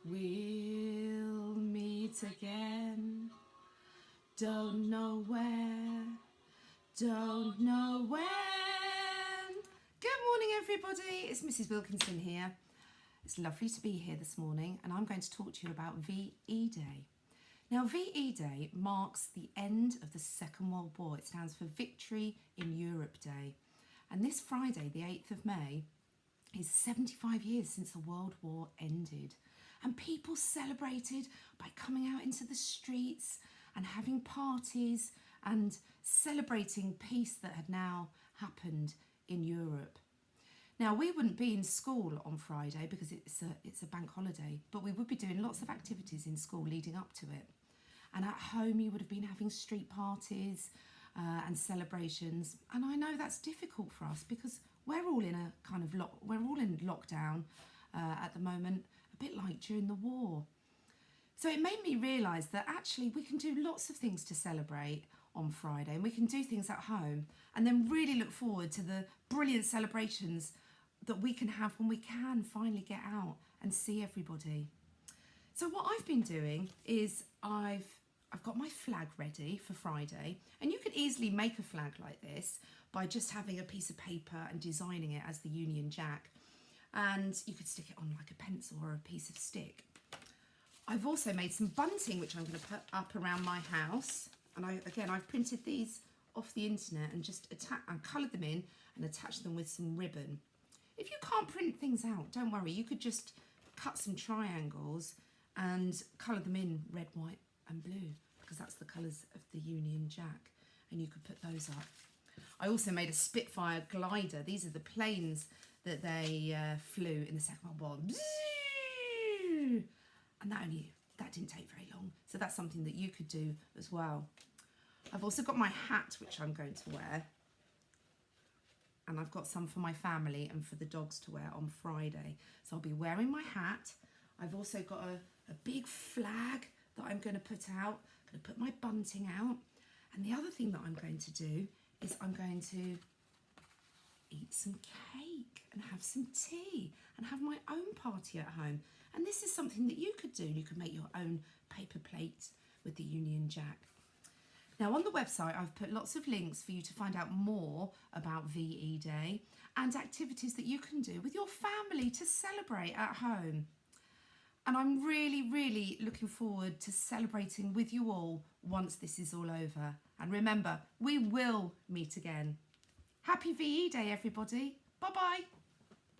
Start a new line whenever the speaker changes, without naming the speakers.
We'll meet again. Don't know where, don't know when. Good morning, everybody. It's Mrs. Wilkinson here. It's lovely to be here this morning, and I'm going to talk to you about VE Day. Now, VE Day marks the end of the Second World War. It stands for Victory in Europe Day. And this Friday, the 8th of May, is 75 years since the World War ended. And people celebrated by coming out into the streets and having parties and celebrating peace that had now happened in Europe. Now, we wouldn't be in school on Friday because it's a bank holiday, but we would be doing lots of activities in school leading up to it. And at home, you would have been having street parties and celebrations. And I know that's difficult for us because we're all in a kind of we're all in lockdown at the moment, a bit like during the war. So it made me realise that actually we can do lots of things to celebrate on Friday, and we can do things at home and then really look forward to the brilliant celebrations that we can have when we can finally get out and see everybody. So what I've been doing is I've got my flag ready for Friday, and you could easily make a flag like this by just having a piece of paper and designing it as the Union Jack, and you could stick it on like a pencil or a piece of stick. I've also made some bunting which I'm going to put up around my house, and I've printed these off the internet and just coloured them in and attached them with some ribbon. If you can't print things out, don't worry, you could just cut some triangles and colour them in red, white and blue, because that's the colours of the Union Jack, and you could put those up. I also made a Spitfire glider. These are the planes that they flew in the Second World War. And that didn't take very long. So that's something that you could do as well. I've also got my hat, which I'm going to wear. And I've got some for my family and for the dogs to wear on Friday. So I'll be wearing my hat. I've also got a big flag that I'm going to put out. I'm going to put my bunting out. And the other thing that I'm going to do is I'm going to eat some cake and have some tea and have my own party at home. And this is something that you could do. You could make your own paper plate with the Union Jack. Now, on the website, I've put lots of links for you to find out more about VE Day and activities that you can do with your family to celebrate at home. And I'm really, really looking forward to celebrating with you all once this is all over. And remember, we will meet again. Happy VE Day, everybody. Bye-bye.